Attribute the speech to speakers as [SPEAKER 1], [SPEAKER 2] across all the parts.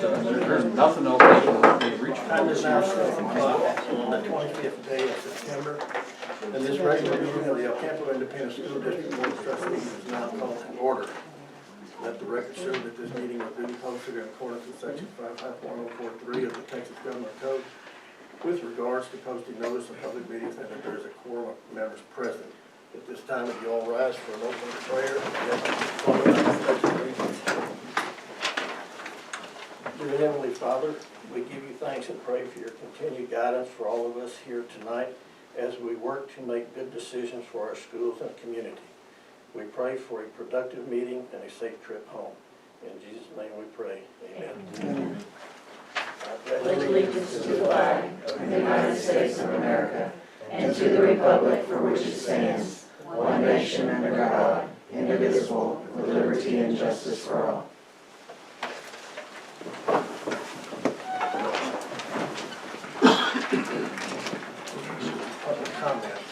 [SPEAKER 1] There's nothing else they can reach.
[SPEAKER 2] Time is now 6 o'clock on the 25th day of September. And this regular meeting of the El Campo Independent School District Board of Trustees is now called to order. Let the record show that this meeting was duly posted in accordance with section 55104.3 of the Texas Government Code with regards to posting notice of public meetings and that there is a quorum of members present. At this time, if you all rise for an opening prayer. Dear Heavenly Father, we give you thanks and pray for your continued guidance for all of us here tonight as we work to make good decisions for our schools and community. We pray for a productive meeting and a safe trip home. In Jesus' name we pray. Amen.
[SPEAKER 3] Amen. Pledge allegiance to the flag of the United States of America and to the republic for which it stands, one nation under God, indivisible, with liberty and justice for all.
[SPEAKER 2] Public comment.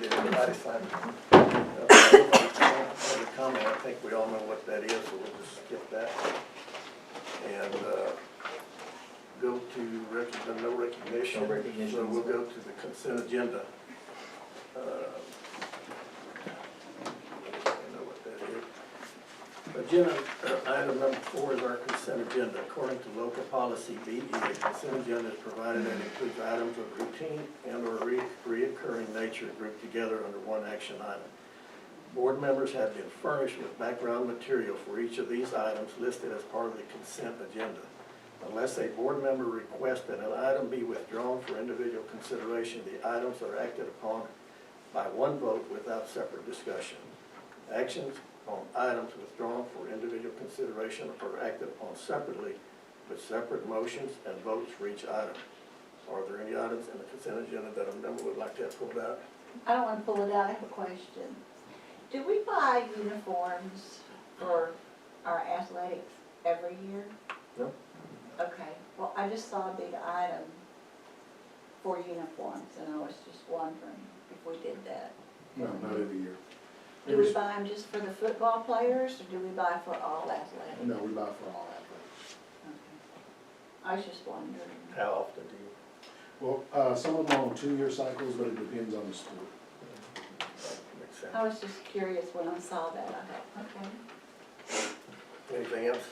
[SPEAKER 2] Did anybody sign? Public comment, I think we all know what that is, so we'll just skip that. And go to no recognition.
[SPEAKER 4] No recognition.
[SPEAKER 2] So we'll go to the consent agenda. I know what that is. Agenda item number 4 is our consent agenda. According to local policy BE, the consent agenda is provided and includes items of routine and or reoccurring nature grouped together under one action item. Board members have been furnished with background material for each of these items listed as part of the consent agenda. Unless a board member requests that an item be withdrawn for individual consideration, the items are acted upon by one vote without separate discussion. Actions on items withdrawn for individual consideration are acted upon separately with separate motions and votes for each item. Are there any items in the consent agenda that a member would like to have pulled out?
[SPEAKER 5] I don't want to pull it out, I have a question. Do we buy uniforms for our athletics every year?
[SPEAKER 4] No.
[SPEAKER 5] Okay, well, I just saw a big item for uniforms, and I was just wondering if we did that.
[SPEAKER 1] No, not every year.
[SPEAKER 5] Do we buy them just for the football players, or do we buy for all athletics?
[SPEAKER 1] No, we buy for all athletes.
[SPEAKER 5] Okay. I was just wondering.
[SPEAKER 2] How often do you?
[SPEAKER 1] Well, some of them are on 2-year cycles, but it depends on the sport.
[SPEAKER 2] Makes sense.
[SPEAKER 5] I was just curious when I saw that, I thought, okay.
[SPEAKER 2] Anything else?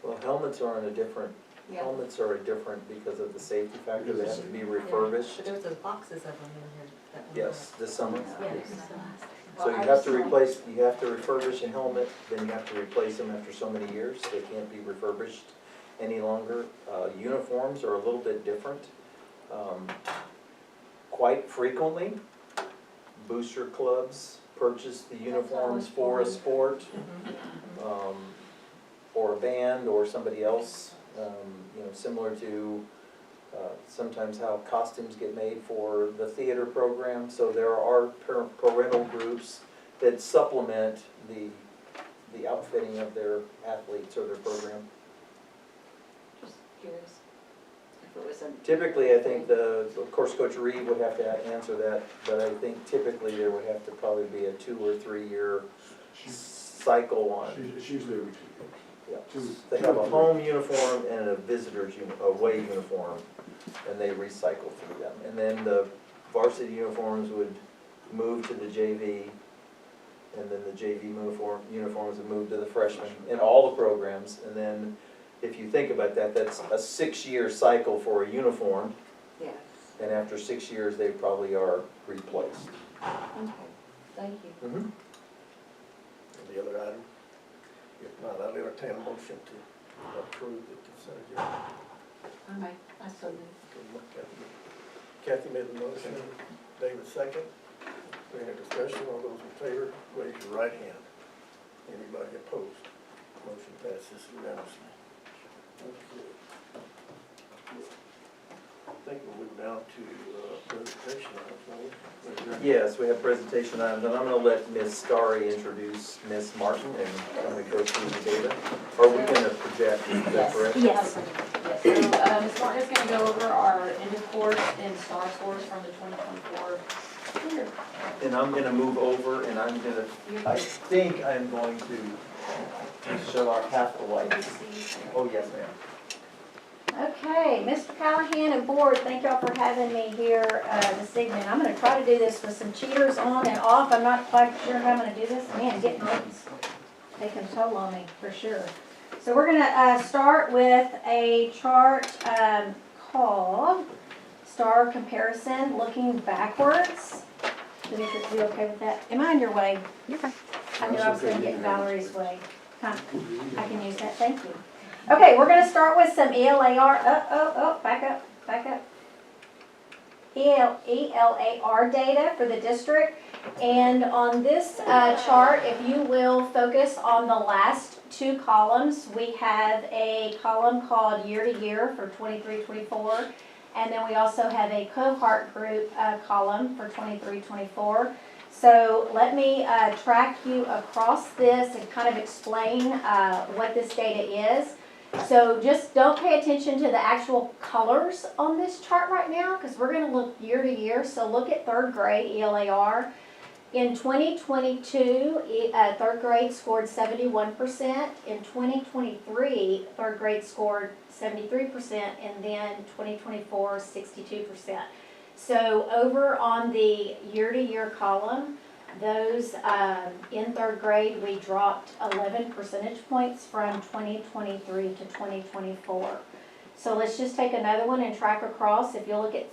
[SPEAKER 4] Well, helmets are on a different,
[SPEAKER 5] Yeah.
[SPEAKER 4] helmets are different because of the safety factor, they have to be refurbished.
[SPEAKER 6] But there's those boxes of them in here. That one.
[SPEAKER 4] Yes, this summer.
[SPEAKER 6] Yes.
[SPEAKER 4] So you have to replace, you have to refurbish a helmet, then you have to replace them after so many years, they can't be refurbished any longer. Uniforms are a little bit different. Quite frequently, booster clubs purchase the uniforms for a sport, or a band, or somebody else, you know, similar to sometimes how costumes get made for the theater program. So there are parental groups that supplement the outfitting of their athletes or their program.
[SPEAKER 5] Just curious if it was a.
[SPEAKER 4] Typically, I think of course, Coach Reed would have to answer that, but I think typically there would have to probably be a 2 or 3 year cycle on.
[SPEAKER 1] It's usually every 2 years.
[SPEAKER 4] Yeah. They have a home uniform and a visitor's away uniform, and they recycle through them. And then the varsity uniforms would move to the JV, and then the JV uniforms would move to the freshmen in all the programs. And then, if you think about that, that's a 6-year cycle for a uniform,
[SPEAKER 5] Yes.
[SPEAKER 4] and after 6 years, they probably are replaced.
[SPEAKER 5] Okay, thank you.
[SPEAKER 4] Mm-hmm.
[SPEAKER 2] The other item? If not, I'll entertain a motion to approve the consent agenda.
[SPEAKER 5] I so do.
[SPEAKER 2] Kathy made the motion, David second. Any discussion? All those in favor, raise your right hand. Anybody opposed? Motion passes unanimously. Okay. I think we'll move down to presentation items.
[SPEAKER 4] Yes, we have presentation items, and I'm going to let Ms. Starry introduce Ms. Martin, and I'm going to go through the data. Are we going to project, is that correct?
[SPEAKER 6] Yes. Yes. So Ms. Martin is going to go over our end of course and STAAR scores from the 2024 year.
[SPEAKER 4] And I'm going to move over, and I'm going to, I think I'm going to show our half the white. Oh, yes, ma'am.
[SPEAKER 3] Okay, Mr. Callaghan and board, thank y'all for having me here this evening. I'm gonna try to do this with some cheaters on and off. I'm not quite sure how I'm gonna do this. Man, getting old's taking a toll on me, for sure. So we're gonna start with a chart called STAAR Comparison, Looking Backwards. Is you okay with that? Am I in your way?
[SPEAKER 6] You're fine.
[SPEAKER 3] I knew I was gonna get in Valerie's way. Huh? I can use that, thank you. Okay, we're gonna start with some ELAR, back up. ELAR data for the district. And on this chart, if you will focus on the last two columns, we have a column called year to year for 23-24. And then we also have a cohort group column for 23-24. So let me track you across this and kind of explain what this data is. So just don't pay attention to the actual colors on this chart right now because we're going to look year to year. So look at third grade ELAR. In 2022, third grade scored 71%. In 2023, third grade scored 73%, and then 2024, 62%. So over on the year-to-year column, those in third grade, we dropped 11 percentage points from 2023 to 2024. So let's just take another one and track across. If you look at,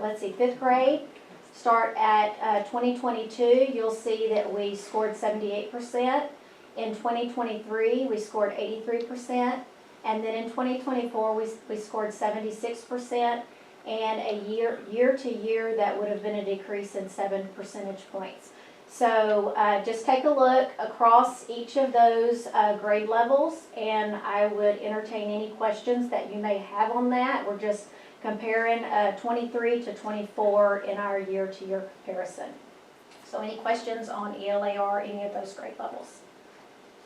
[SPEAKER 3] let's see, fifth grade, start at 2022, you'll see that we scored 78%. In 2023, we scored 83%. And then in 2024, we scored 76%. And a year to year, that would have been a decrease in 7 percentage points. So just take a look across each of those grade levels, and I would entertain any questions that you may have on that. We're just comparing 23 to 24 in our year-to-year comparison. So any questions on ELAR, any of those grade levels?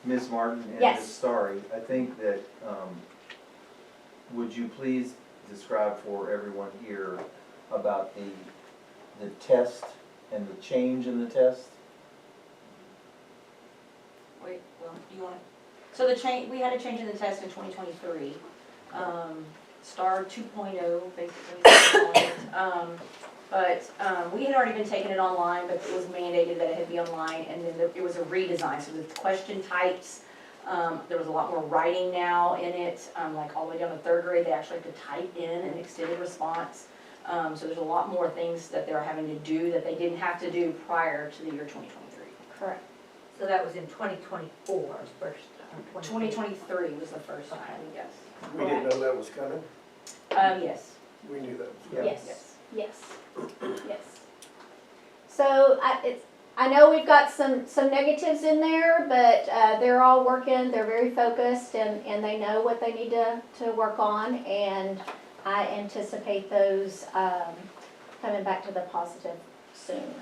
[SPEAKER 4] Ms. Martin and
[SPEAKER 3] Yes.
[SPEAKER 4] Ms. Starry, I think that, would you please describe for everyone here about the test and the change in the test?
[SPEAKER 6] Wait, well, do you want to? So the change, we had a change in the test in 2023. STAAR 2.0, basically. But we had already been taking it online, but it was mandated that it had to be online, and then it was a redesign. So the question types, there was a lot more writing now in it, like all the way down to third grade, they actually have to type in an extended response. So there's a lot more things that they're having to do that they didn't have to do prior to the year 2023.
[SPEAKER 3] Correct.
[SPEAKER 5] So that was in 2024, first time.
[SPEAKER 6] 2023 was the first time, yes.
[SPEAKER 2] We didn't know that was coming.
[SPEAKER 6] Yes.
[SPEAKER 2] We knew that was coming.
[SPEAKER 3] Yes. Yes. Yes. So I know we've got some negatives in there, but they're all working. They're very focused, and they know what they need to work on, and I anticipate those coming back to the positive soon.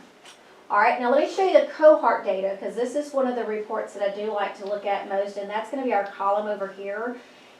[SPEAKER 3] All right, now let me show you the cohort data, because this is one of the reports that I do like to look at most, and that's going to be our column over here.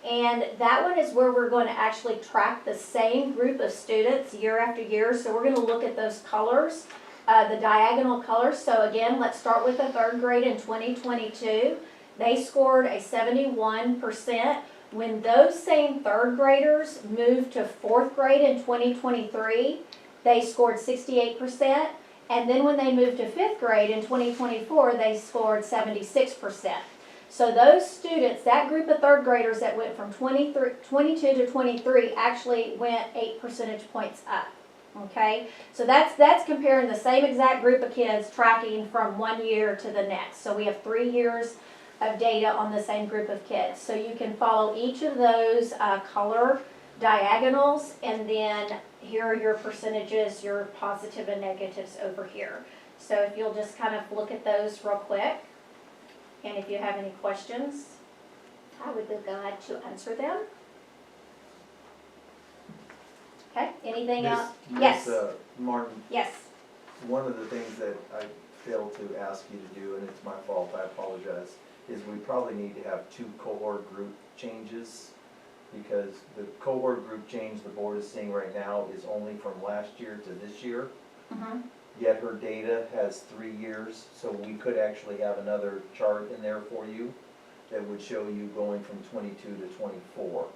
[SPEAKER 3] And that one is where we're going to actually track the same group of students year after year. So we're going to look at those colors, the diagonal colors. So again, let's start with the third grade in 2022. They scored a 71%. When those same third graders moved to fourth grade in 2023, they scored 68%. And then when they moved to fifth grade in 2024, they scored 76%. So those students, that group of third graders that went from 22 to 23 actually went 8 percentage points up, okay? So that's comparing the same exact group of kids tracking from one year to the next. So we have 3 years of data on the same group of kids. So you can follow each of those color diagonals, and then here are your percentages, your positive and negatives over here. So if you'll just kind of look at those real quick. And if you have any questions, I would be glad to answer them. Okay, anything else? Yes.
[SPEAKER 4] Ms. Martin,
[SPEAKER 3] Yes.
[SPEAKER 4] one of the things that I failed to ask you to do, and it's my fault, I apologize, is we probably need to have 2 cohort group changes, because the cohort group change the board is seeing right now is only from last year to this year.
[SPEAKER 3] Mm-hmm.
[SPEAKER 4] Yet her data has 3 years, so we could actually have another chart in there for you that would show you going from 22 to 24.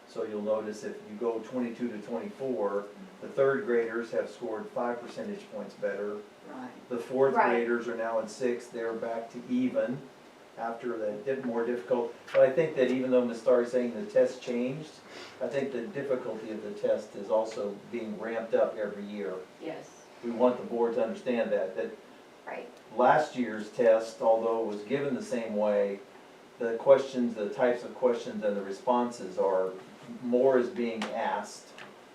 [SPEAKER 4] So you'll notice if you go 22 to 24, the third graders have scored 5 percentage points better.
[SPEAKER 5] Right.
[SPEAKER 4] The fourth
[SPEAKER 3] Right.
[SPEAKER 4] graders are now in sixth, they're back to even after that more difficult. But I think that even though Ms. Starr is saying the test changed, I think the difficulty of the test is also being ramped up every year.
[SPEAKER 6] Yes.
[SPEAKER 4] We want the board to understand that
[SPEAKER 3] Right.
[SPEAKER 4] last year's test, although it was given the same way, the questions, the types of questions and the responses are, more is being asked.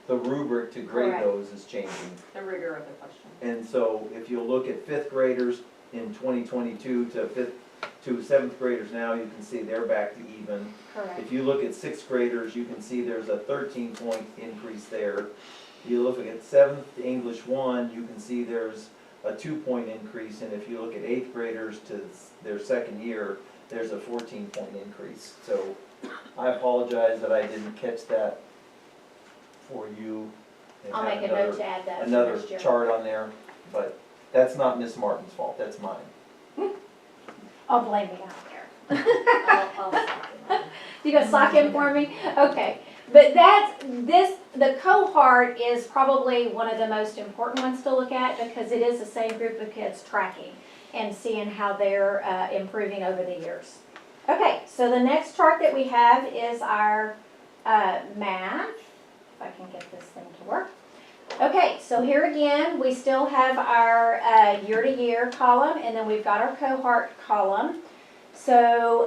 [SPEAKER 4] The rubric to grade
[SPEAKER 3] Correct.
[SPEAKER 4] those is changing.
[SPEAKER 6] The rigor of the question.
[SPEAKER 4] And so if you look at fifth graders in 2022 to seventh graders now, you can see they're back to even.
[SPEAKER 3] Correct.
[SPEAKER 4] If you look at sixth graders, you can see there's a 13-point increase there. You look at seventh English 1, you can see there's a 2-point increase. And if you look at eighth graders to their second year, there's a 14-point increase. So I apologize that I didn't catch that for you. and
[SPEAKER 3] I'll
[SPEAKER 4] have
[SPEAKER 3] make a note to add that for
[SPEAKER 4] another
[SPEAKER 3] next year.
[SPEAKER 4] chart on there, but that's not Miss Martin's fault, that's mine.
[SPEAKER 3] I'll blame me out there.
[SPEAKER 6] I'll
[SPEAKER 3] You gonna sock in for me? Okay. But the cohort is probably one of the most important ones to look at because it is the same group of kids tracking and seeing how they're improving over the years. Okay, so the next chart that we have is our math. If I can get this thing to work. Okay, so here again, we still have our year-to-year column, and then we've got our cohort column. So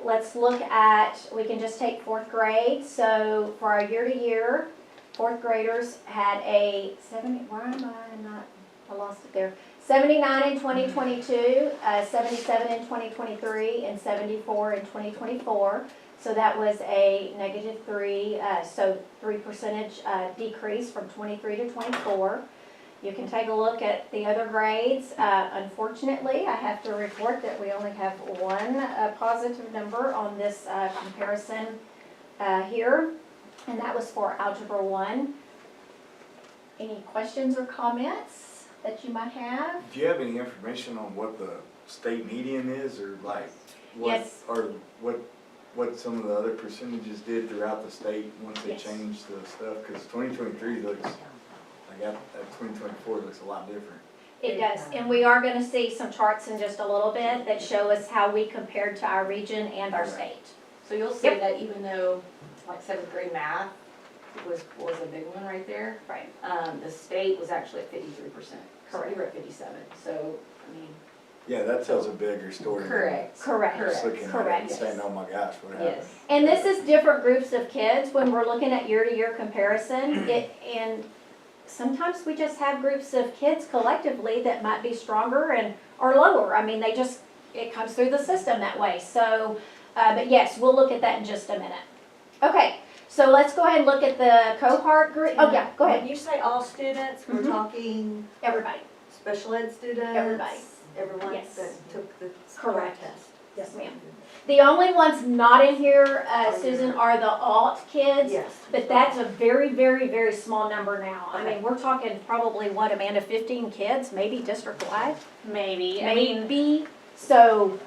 [SPEAKER 3] let's look at, we can just take fourth grade. So for our year-to-year, fourth graders had a 70, why am I not, I lost it there. 79 in 2022, 77 in 2023, and 74 in 2024. So that was a -3, so 3% decrease from 23 to 24. You can take a look at the other grades. Unfortunately, I have to report that we only have one positive number on this comparison here, and that was for Algebra 1. Any questions or comments that you might have?
[SPEAKER 7] Do you have any information on what the state median is, or like what,
[SPEAKER 3] Yes.
[SPEAKER 7] or what some of the other percentages did throughout the state once they
[SPEAKER 3] Yes.
[SPEAKER 7] changed the stuff? Because 2023 looks like at 2024 looks a lot different.
[SPEAKER 3] It does, and we are gonna see some charts in just a little bit that show us how we compared to our region and our state.
[SPEAKER 6] So you'll see
[SPEAKER 3] Yep.
[SPEAKER 6] that even though like seventh grade math was a big one right there,
[SPEAKER 3] Right.
[SPEAKER 6] the state was actually at 53%. So we
[SPEAKER 3] Correct.
[SPEAKER 6] were at 57, so, I mean,
[SPEAKER 7] Yeah, that tells a bigger story. than
[SPEAKER 6] correct.
[SPEAKER 3] Correct.
[SPEAKER 7] Just looking at it
[SPEAKER 3] Correct.
[SPEAKER 7] and saying, oh my gosh, what happened?
[SPEAKER 6] Yes.
[SPEAKER 3] And this is different groups of kids when we're looking at year-to-year comparison. And sometimes we just have groups of kids collectively that might be stronger and or lower. I mean, it comes through the system that way. So, but yes, we'll look at that in just a minute. Okay, so let's go ahead and look at the cohort group. Oh yeah, go
[SPEAKER 8] When
[SPEAKER 3] ahead.
[SPEAKER 8] you say all students, we're
[SPEAKER 3] Mhm.
[SPEAKER 8] talking
[SPEAKER 3] Everybody.
[SPEAKER 8] special ed students?
[SPEAKER 3] Everybody.
[SPEAKER 8] Everyone
[SPEAKER 3] Yes.
[SPEAKER 8] that took the STAAR
[SPEAKER 3] Correct.
[SPEAKER 8] test?
[SPEAKER 3] Yes, ma'am. The only ones not in here, Susan, are the alt kids.
[SPEAKER 8] Yes.
[SPEAKER 3] But that's a very, very, very small number now. I mean, we're talking probably, what, Amanda, 15 kids, maybe district-wide?
[SPEAKER 9] Maybe. I mean,
[SPEAKER 3] Maybe. So,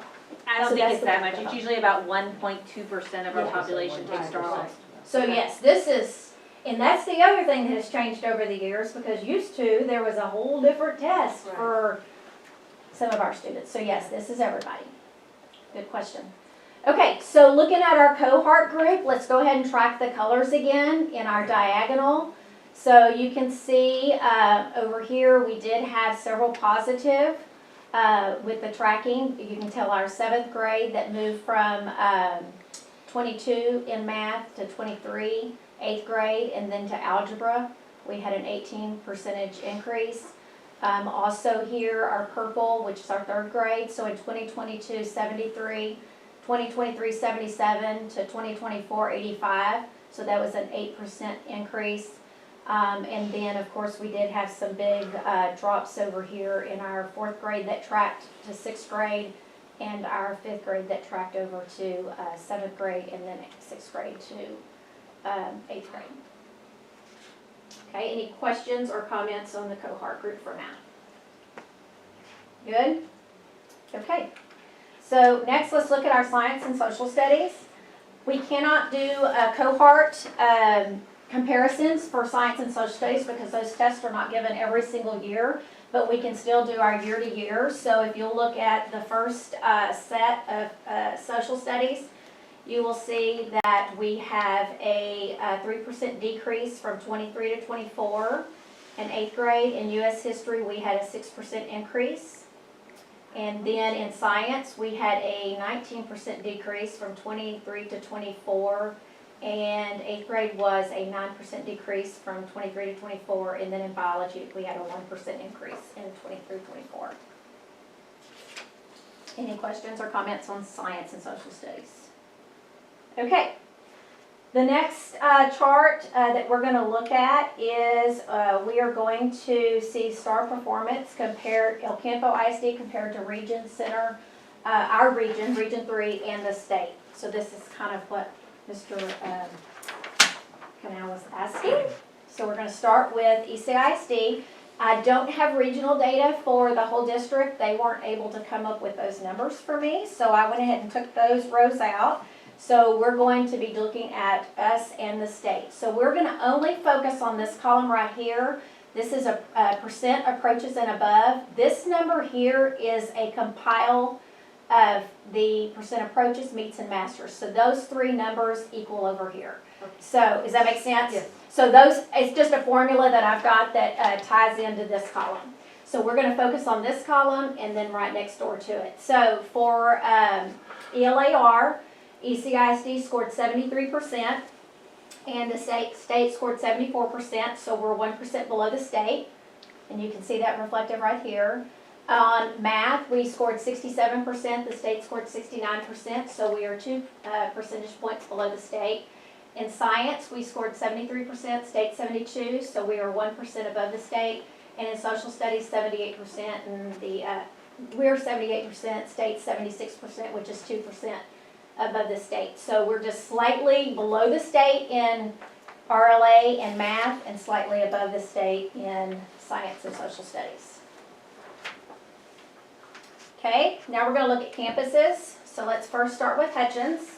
[SPEAKER 9] I don't
[SPEAKER 3] So
[SPEAKER 9] think
[SPEAKER 3] that's
[SPEAKER 9] it's
[SPEAKER 3] the
[SPEAKER 9] that
[SPEAKER 3] big
[SPEAKER 9] much. It's
[SPEAKER 3] cutoff.
[SPEAKER 9] usually about 1.2% of our
[SPEAKER 8] Yeah.
[SPEAKER 9] population takes STAAR
[SPEAKER 8] Right.
[SPEAKER 9] alt.
[SPEAKER 3] so yes, this is, and that's the other thing that has changed over the years, because used to, there was a whole different test
[SPEAKER 8] Right.
[SPEAKER 3] for some of our students. So yes, this is everybody. Good question. Okay, so looking at our cohort group, let's go ahead and track the colors again in our diagonal. So you can see over here, we did have several positive with the tracking. You can tell our seventh grade that moved from 22 in math to 23, eighth grade, and then to algebra. We had an 18% increase. Also here, our purple, which is our third grade. So in 2022, 73. 2023, 77 to 2024, 85. So that was an 8% increase. And then, of course, we did have some big drops over here in our fourth grade that tracked to sixth grade, and our fifth grade that tracked over to seventh grade, and then sixth grade to eighth grade. Okay, any questions or comments on the cohort group for now? Good? Okay.
[SPEAKER 10] So next, let's look at our science and social studies. We cannot do cohort comparisons for science and social studies because those tests are not given every single year, but we can still do our year-to-year. So if you'll look at the first set of social studies, you will see that we have a 3% decrease from 23 to 24. In 8th grade, in U.S. history, we had a 6% increase. And then in science, we had a 19% decrease from 23 to 24. And 8th grade was a 9% decrease from 23 to 24. And then in biology, we had a 1% increase in 23 to 24. Any questions or comments on science and social studies? Okay. The next chart that we're going to look at is we are going to see STAAR performance compared, El Campo ISD compared to Region Center, our region, Region 3, and the state. So this is kind of what Mr. Canal was asking. So we're going to start with ECISD. I don't have regional data for the whole district. They weren't able to come up with those numbers for me, so I went ahead and took those rows out. So we're going to be looking at us and the state. So we're going to only focus on this column right here. This is a percent approaches and above. This number here is a compile of the percent approaches, meets, and masters. So those three numbers equal over here. So does that make sense?
[SPEAKER 8] Yes.
[SPEAKER 10] So those, it's just a formula that I've got that ties into this column. So we're going to focus on this column and then right next door to it. So for ELAR, ECISD scored 73%, and the state scored 74%, so we're 1% below the state, and you can see that reflected right here. On math, we scored 67%, the state scored 69%, so we are 2 percentage points below the state. In science, we scored 73%, state 72%, so we are 1% above the state. And in social studies, 78%, and we're 78%, state 76%, which is 2% above the state. So we're just slightly below the state in RLA and math and slightly above the state in science and social studies. Okay, now we're going to look at campuses. So let's first start with Hutchins.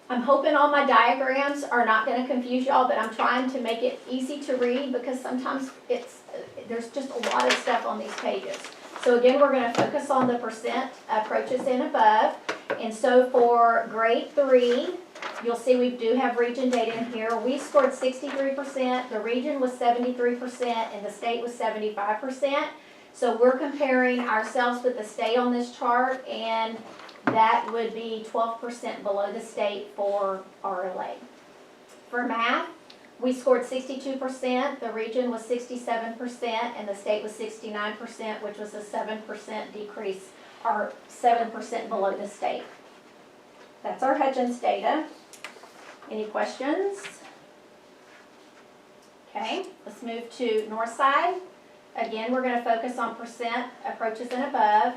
[SPEAKER 10] I'm hoping all my diagrams are not going to confuse y'all, but I'm trying to make it easy to read because sometimes there's just a lot of stuff on these pages. So again, we're going to focus on the percent approaches and above. And so for grade 3, you'll see we do have region data in here. We scored 63%, the region was 73%, and the state was 75%. So we're comparing ourselves with the state on this chart, and that would be 12% below the state for RLA. For math, we scored 62%, the region was 67%, and the state was 69%, which was a 7% decrease, or 7% below the state. That's our Hutchins data. Any questions? Okay, let's move to Northside. Again, we're going to focus on percent approaches and above.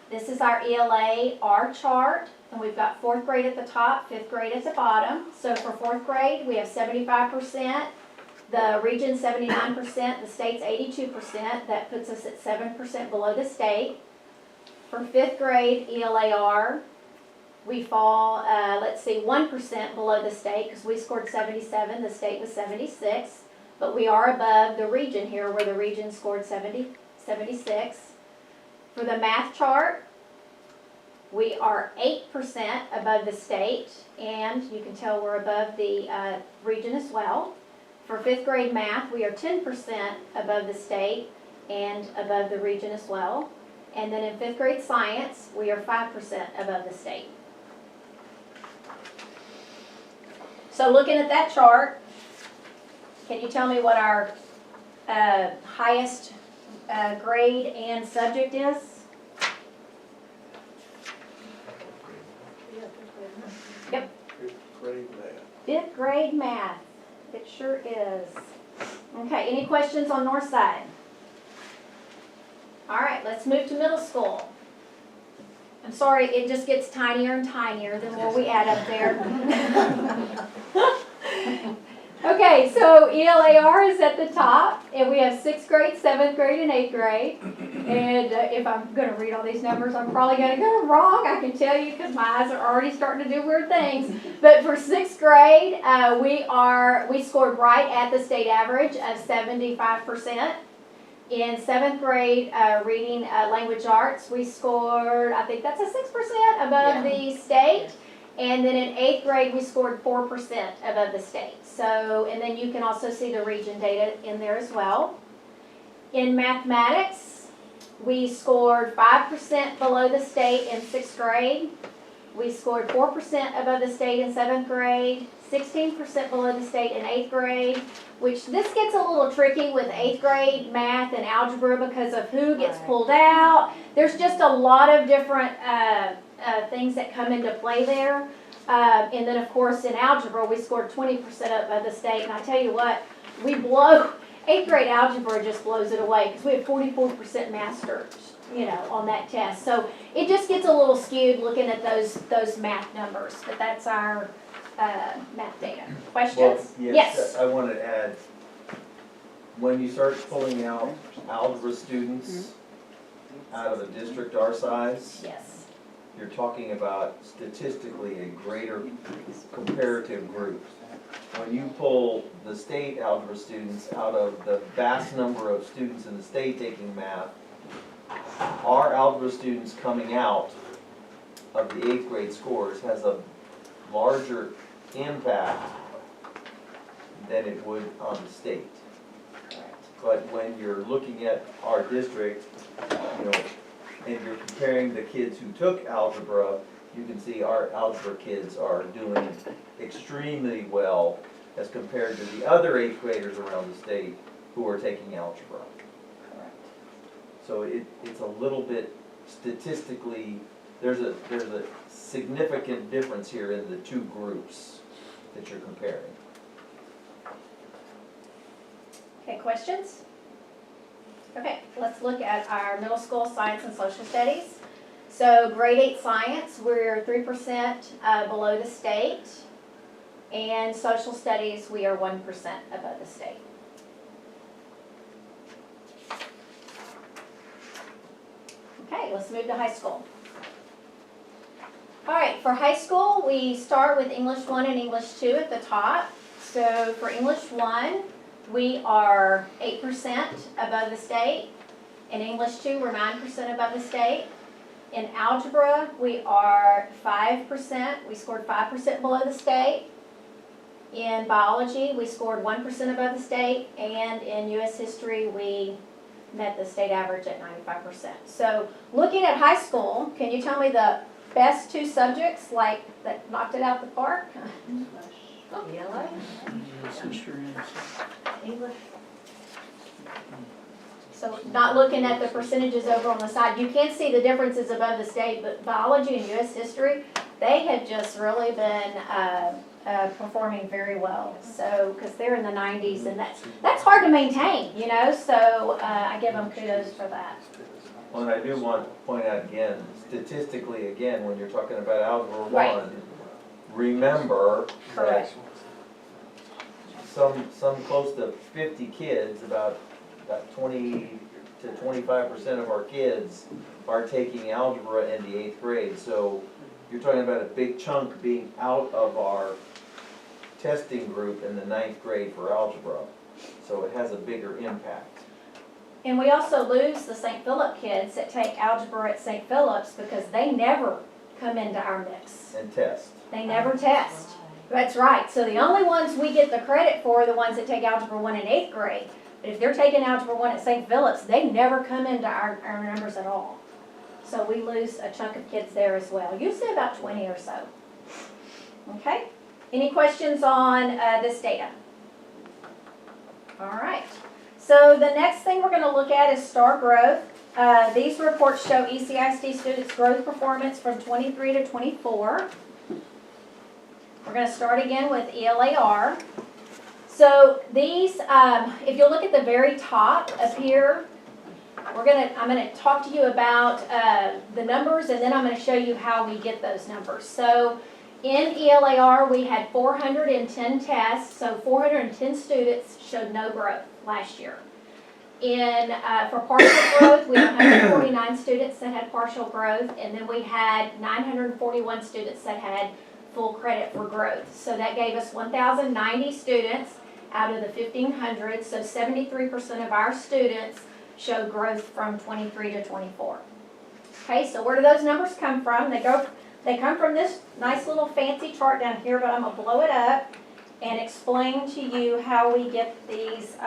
[SPEAKER 10] This is our ELA-R chart, and we've got 4th grade at the top, 5th grade at the bottom. So for 4th grade, we have 75%, the region 79%, the state's 82%. That puts us at 7% below the state. For 5th grade ELA-R, we fall, 1% below the state because we scored 77, the state was 76. But we are above the region here where the region scored 76. For the math chart, we are 8% above the state, and you can tell we're above the region as well. For 5th grade math, we are 10% above the state and above the region as well. And then in 5th grade science, we are 5% above the state. So looking at that chart, can you tell me what our highest grade and subject is? Yep. 5th grade math. It sure is. Okay, any questions on Northside? All right, let's move to middle school. I'm sorry, it just gets tinier and tinier the more we add up there. Okay, so ELAR is at the top, and we have 6th grade, 7th grade, and 8th grade. And if I'm gonna read all these numbers, I'm probably gonna get them wrong, I can tell you, because my eyes are already starting to do weird things. But for 6th grade, we scored right at the state average of 75%. In 7th grade, reading language arts, we scored, I think that's a 6% above the state. And then in 8th grade, we scored 4% above the state. So, and then you can also see the region data in there as well. In mathematics, we scored 5% below the state in 6th grade. We scored 4% above the state in 7th grade, 16% below the state in 8th grade, which this gets a little tricky with 8th grade math and algebra because of who gets pulled out. There's just a lot of different things that come into play there. And then, of course, in algebra, we scored 20% above the state. And I tell you what, we blow, 8th grade algebra just blows it away because we have 44% masters, you know, on that test. So it just gets a little skewed looking at those math numbers. But that's our math data. Questions?
[SPEAKER 4] Well, yes. I want to add, when you start pulling out algebra students out of a district our size,
[SPEAKER 10] Yes.
[SPEAKER 4] you're talking about statistically a greater comparative group. When you pull the state algebra students out of the vast number of students in the state taking math, our algebra students coming out of the 8th grade scores has a larger impact than it would on the state. But when you're looking at our district, you know, and you're comparing the kids who took algebra, you can see our algebra kids are doing extremely well as compared to the other 8th graders around the state who are taking algebra. So it's a little bit statistically, there's a significant difference here in the two groups that you're comparing.
[SPEAKER 10] Okay, questions? Okay, let's look at our middle school science and social studies. So grade 8 science, we're 3% below the state. And social studies, we are 1% above the state. Okay, let's move to high school. All right, for high school, we start with English 1 and English 2 at the top. So for English 1, we are 8% above the state. In English 2, we're 9% above the state. In algebra, we are 5%. We scored 5% below the state. In biology, we scored 1% above the state. And in U.S. history, we met the state average at 95%. So looking at high school, can you tell me the best 2 subjects that knocked it out the park?
[SPEAKER 8] Yellow?
[SPEAKER 10] English. So not looking at the percentages over on the side, you can see the differences above the state, but biology and U.S. history, they have just really been performing very well. So, because they're in the 90s, and that's hard to maintain, you know, so I give them kudos for that.
[SPEAKER 4] Well, and I do want to point out again, statistically again, when you're talking about algebra 1,
[SPEAKER 10] Right.
[SPEAKER 4] remember that
[SPEAKER 10] Correct.
[SPEAKER 4] some close to 50 kids, about 20 to 25% of our kids are taking algebra in the 8th grade. So you're talking about a big chunk being out of our testing group in the 9th grade for algebra. So it has a bigger impact.
[SPEAKER 10] And we also lose the St. Philip kids that take algebra at St. Philip's because they never come into our mix.
[SPEAKER 4] And test.
[SPEAKER 10] They never test. That's right. So the only ones we get the credit for are the ones that take algebra 1 in 8th grade. But if they're taking algebra 1 at St. Philip's, they never come into our numbers at all. So we lose a chunk of kids there as well. Usually about 20 or so. Okay? Any questions on this data? All right. So the next thing we're going to look at is STAAR growth. These reports show ECISD students' growth performance from 23 to 24. We're going to start again with ELAR. So these, if you look at the very top up here, I'm going to talk to you about the numbers, and then I'm going to show you how we get those numbers. So In ELAR, we had 410 tests, so 410 students showed no growth last year. For partial growth, we had 149 students that had partial growth, and then we had 941 students that had full credit for growth. So that gave us 1,090 students out of the 1,500, so 73% of our students showed growth from 23 to 24. Okay, so where do those numbers come from? They come from this nice little fancy chart down here, but I'm gonna blow it up and explain to you how we get these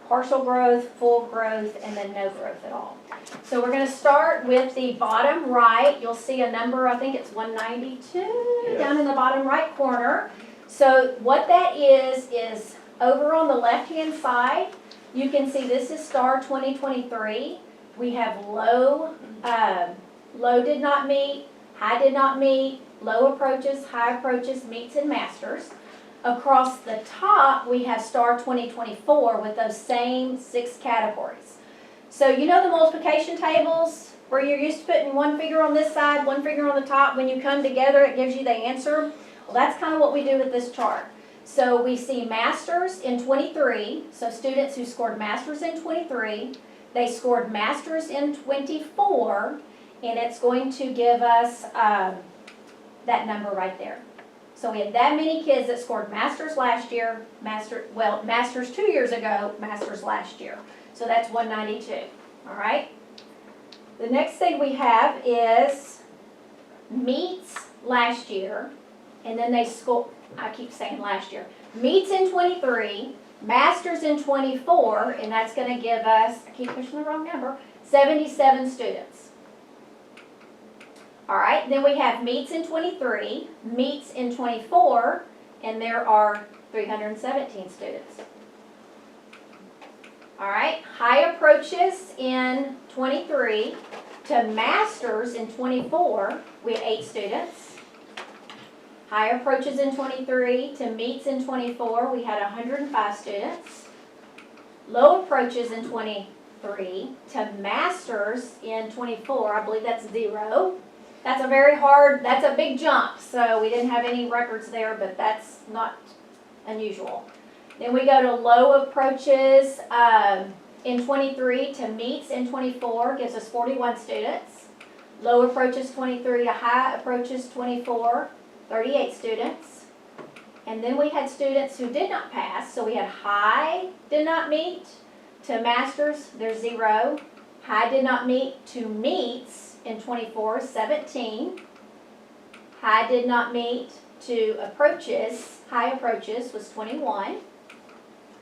[SPEAKER 10] partial growth, full growth, and then no growth at all. So we're gonna start with the bottom right. You'll see a number, I think it's 192 down in the bottom right corner. So what that is over on the left-hand side, you can see this is STAAR 2023. We have low did not meet, high did not meet, low approaches, high approaches, meets, and masters. Across the top, we have STAAR 2024 with those same 6 categories. So you know the multiplication tables where you're used to putting one figure on this side, one figure on the top. When you come together, it gives you the answer. Well, that's kind of what we do with this chart. So we see masters in 23, so students who scored masters in 23, they scored masters in 24, and it's going to give us that number right there. So we had that many kids that scored masters last year, masters 2 years ago, masters last year. So that's 192, all right? The next thing we have is meets last year, and then they score, I keep saying last year, meets in 23, masters in 24, and that's going to give us, I keep pushing the wrong number, 77 students. All right, then we have meets in 23, meets in 24, and there are 317 students. All right, high approaches in 23 to masters in 24, we had 8 students. High approaches in 23 to meets in 24, we had 105 students. Low approaches in 23 to masters in 24, I believe that's 0. That's that's a big jump, so we didn't have any records there, but that's not unusual. Then we go to low approaches in 23 to meets in 24, gives us 41 students. Low approaches 23 to high approaches 24, 38 students. And then we had students who did not pass, so we had high did not meet to masters, there's 0. High did not meet to meets in 24, 17. High did not meet to approaches, high approaches was 21.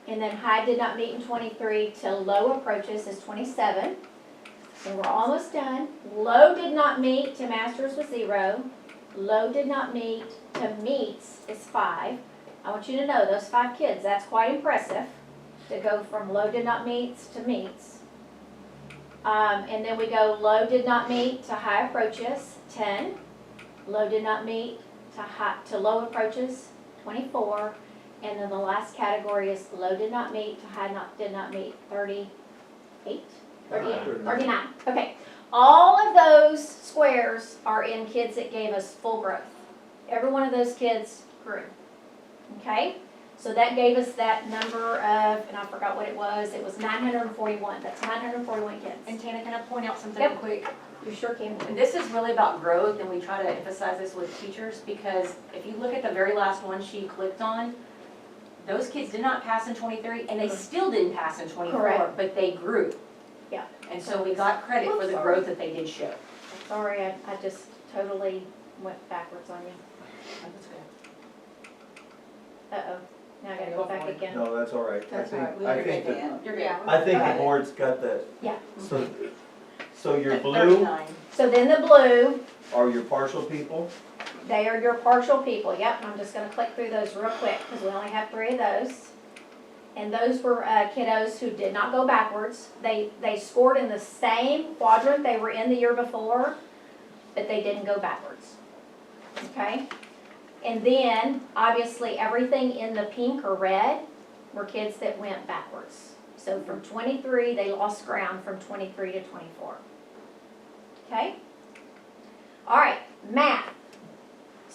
[SPEAKER 10] And then high did not meet in 23 to low approaches is 27. And we're almost done. Low did not meet to masters was 0. Low did not meet to meets is 5. I want you to know those 5 kids, that's quite impressive to go from low did not meets to meets. And then we go low did not meet to high approaches, 10. Low did not meet to low approaches, 24. And then the last category is low did not meet to high did not meet, 38? 39. Okay. All of those squares are in kids that gave us full growth. Every one of those kids grew. Okay? So that gave us that number of, and I forgot what it was 941. That's 941 kids.
[SPEAKER 6] And Tana, can I point out something
[SPEAKER 10] Yep.
[SPEAKER 6] quick?
[SPEAKER 10] You sure can.
[SPEAKER 6] And this is really about growth, and we try to emphasize this with teachers, because if you look at the very last one she clicked on, those kids did not pass in 23, and they still didn't pass in 24,
[SPEAKER 10] Correct.
[SPEAKER 6] but they grew.
[SPEAKER 10] Yeah.
[SPEAKER 6] And so we got credit for the
[SPEAKER 10] Sorry.
[SPEAKER 6] growth that they did show.
[SPEAKER 10] Sorry, I just totally went backwards on you.
[SPEAKER 6] That's good.
[SPEAKER 10] Uh-oh. Now I gotta go back again.
[SPEAKER 4] No, that's all right.
[SPEAKER 5] That's all right, we
[SPEAKER 6] You're
[SPEAKER 5] understand.
[SPEAKER 6] good. You're good.
[SPEAKER 4] I think the board's got the,
[SPEAKER 10] Yeah.
[SPEAKER 4] so your
[SPEAKER 6] At
[SPEAKER 4] blue
[SPEAKER 6] 39.
[SPEAKER 10] So then the blue,
[SPEAKER 4] are your partial people.
[SPEAKER 10] they are your partial people. Yep, I'm just gonna click through those real quick because we only have 3 of those. And those were kiddos who did not go backwards. They scored in the same quadrant they were in the year before, but they didn't go backwards. Okay? And then, obviously, everything in the pink or red were kids that went backwards. So from 23, they lost ground from 23 to 24. Okay? All right, math.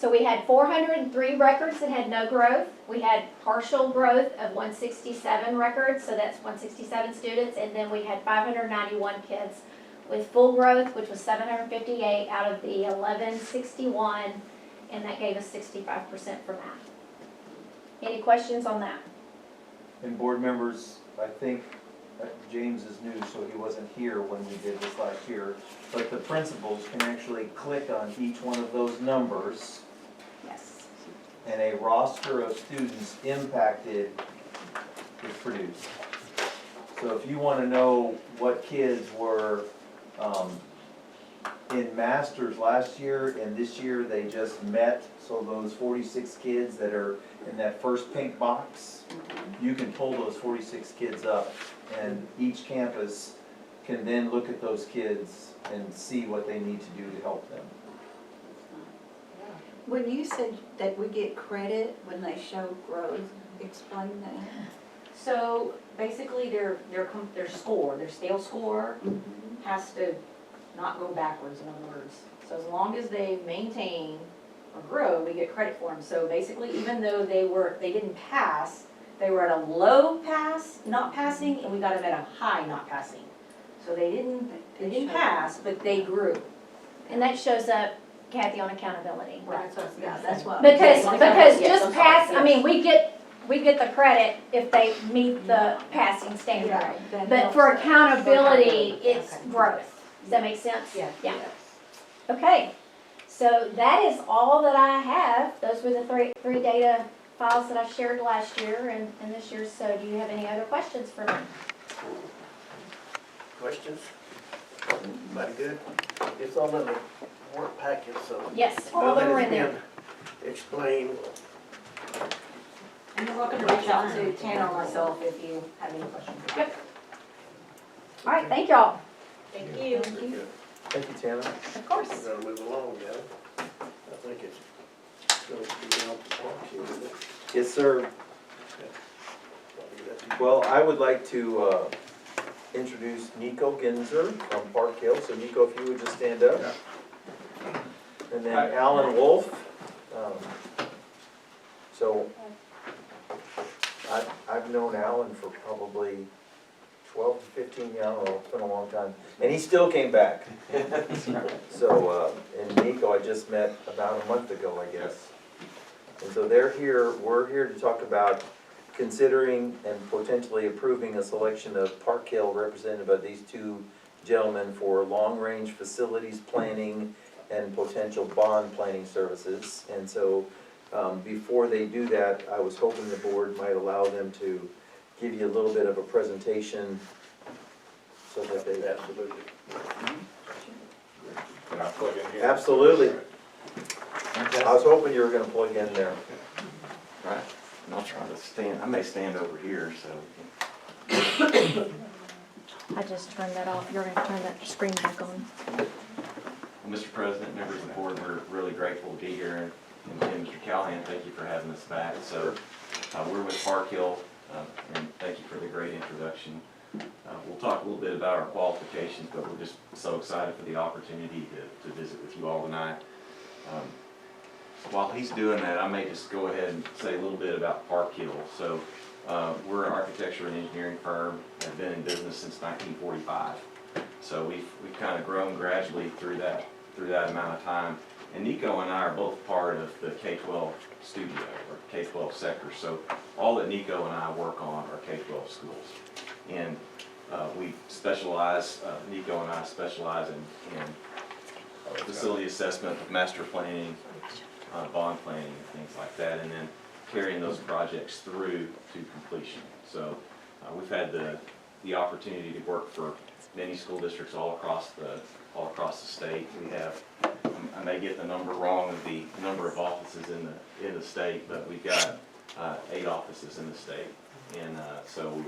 [SPEAKER 10] So we had 403 records that had no growth. We had partial growth of 167 records, so that's 167 students. And then we had 591 kids with full growth, which was 758 out of the 1161, and that gave us 65% for math. Any questions on that?
[SPEAKER 4] And board members, I think James is new, so he wasn't here when we did this last year, but the principals can actually click on each one of those numbers,
[SPEAKER 10] Yes.
[SPEAKER 4] and a roster of students impacted is produced. So if you want to know what kids were in masters last year and this year they just met, so those 46 kids that are in that first pink box, you can pull those 46 kids up, and each campus can then look at those kids and see what they need to do to help them.
[SPEAKER 5] When you said that we get credit when they show growth, explain that.
[SPEAKER 6] So basically their score, their scale score has to not go backwards, in other words. So as long as they maintain or grow, we get credit for them. So basically, even though they didn't pass, they were at a low pass, not passing, and we got them at a high not passing. So they didn't pass, but they grew.
[SPEAKER 10] And that shows up, Kathy, on accountability.
[SPEAKER 5] Yeah, that's what.
[SPEAKER 10] Because
[SPEAKER 6] Yes,
[SPEAKER 10] just
[SPEAKER 6] I'm sorry,
[SPEAKER 10] pass, I
[SPEAKER 6] yes.
[SPEAKER 10] mean, we get the credit if they meet the passing standard.
[SPEAKER 5] Yeah, that
[SPEAKER 10] But
[SPEAKER 5] helps.
[SPEAKER 10] for accountability,
[SPEAKER 6] For accountability,
[SPEAKER 10] it's
[SPEAKER 6] okay.
[SPEAKER 10] growth. Does that make sense?
[SPEAKER 6] Yeah.
[SPEAKER 10] Yeah. Okay, so that is all that I have. Those were the three data files that I shared last year and this year. So do you have any other questions for me?
[SPEAKER 2] Questions? Everybody good? It's all in the work packet, so.
[SPEAKER 10] Yes, all of them are in there.
[SPEAKER 2] Explain.
[SPEAKER 6] And you're welcome to reach out to Tanner or myself if you have any questions.
[SPEAKER 10] Yep. All right, thank y'all.
[SPEAKER 6] Thank you.
[SPEAKER 4] Thank you, Tanner.
[SPEAKER 10] Of course.
[SPEAKER 2] We're gonna move along now. I think it's going to be down to Parkhill, isn't it?
[SPEAKER 4] Yes, sir. Well, I would like to introduce Nico Ginzer from Parkhill. So Nico, if you would just stand up. And then Alan Wolf. So I've known Alan for probably 12 to 15 years, I don't know, it's been a long time. And he still came back. So, and Nico I just met about a month ago, I guess. And so they're here, we're here to talk about considering and potentially approving a selection of Parkhill represented by these two gentlemen for long-range facilities planning and potential bond planning services. And so before they do that, I was hoping the board might allow them to give you a little bit of a presentation so that they...
[SPEAKER 2] Absolutely.
[SPEAKER 11] Can I plug in here?
[SPEAKER 4] Absolutely. I was hoping you were gonna plug in there.
[SPEAKER 11] Right, and I'll try to stand, I may stand over here, so.
[SPEAKER 10] I just turned that off. You're going to turn that screen back on.
[SPEAKER 11] Well, Mr. President, members of the board, we're really grateful to be here. And Mr. Callaghan, thank you for having us back. So we're with Parkhill, and thank you for the great introduction. We'll talk a little bit about our qualifications, but we're just so excited for the opportunity to visit with you all tonight. While he's doing that, I may just go ahead and say a little bit about Parkhill. So we're an architecture and engineering firm, have been in business since 1945. So we've kind of grown gradually through that amount of time. And Nico and I are both part of the K-12 studio, or K-12 sector. So all that Nico and I work on are K-12 schools. And we specialize, Nico and I specialize in facility assessment, master planning, bond planning, and things like that, and then carrying those projects through to completion. So we've had the opportunity to work for many school districts all across the state. We have, I may get the number wrong of the number of offices in the state, but we've got 8 offices in the state. And so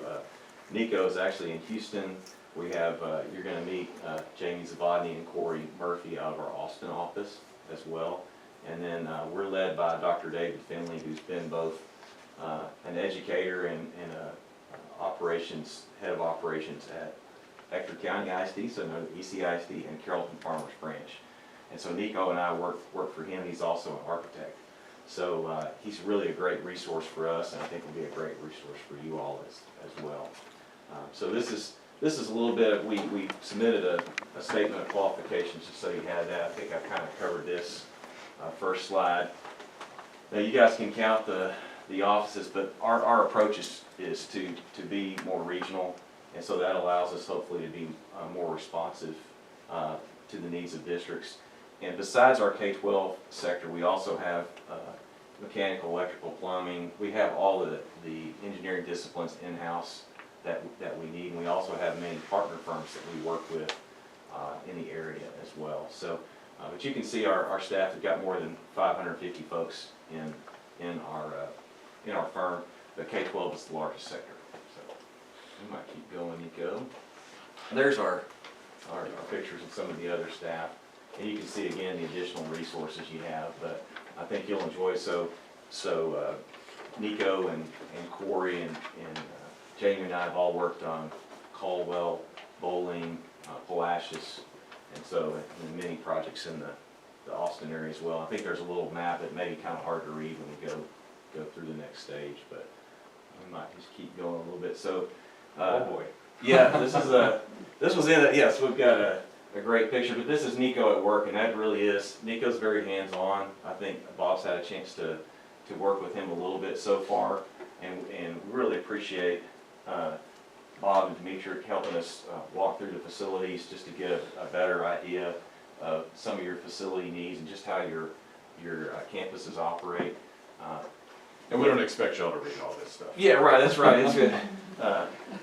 [SPEAKER 11] Nico is actually in Houston. We have, you're going to meet Jamie Designee and Corey Murphy out of our Austin office as well. And then we're led by Dr. David Finley, who's been both an educator and head of operations at Ector County ISD, so known as ECISD, and Carrollton Farmers Branch. And so Nico and I work for him, he's also an architect. So he's really a great resource for us, and I think will be a great resource for you all as well. So this is a little bit, we submitted a statement of qualifications just so you had that. I think I kind of covered this first slide. Now you guys can count the offices, but our approach is to be more regional, and so that allows us hopefully to be more responsive to the needs of districts. And besides our K-12 sector, we also have mechanical, electrical, plumbing. We have all the engineering disciplines in-house that we need, and we also have many partner firms that we work with in the area as well. So, but you can see our staff have got more than 550 folks in our firm. The K-12 is the largest sector. So we might keep going, Nico. There's our pictures of some of the other staff. And you can see again the additional resources you have, but I think you'll enjoy. So Nico and Corey and Jamie and I have all worked on Caldwell, Bowling, Palacios, and so and many projects in the Austin area as well. I think there's a little map that may be kind of hard to read when we go through the next stage, but we might just keep going a little bit. So,
[SPEAKER 7] Oh boy.
[SPEAKER 11] yeah, this was in it. Yes, we've got a great picture, but this is Nico at work, and that really is, Nico's very hands-on. I think Bob's had a chance to work with him a little bit so far, and we really appreciate Bob and Dimitri helping us walk through the facilities just to get a better idea of some of your facility needs and just how your campuses operate.
[SPEAKER 12] And we don't expect y'all to read all this stuff.
[SPEAKER 11] Yeah, right, that's right, it's good.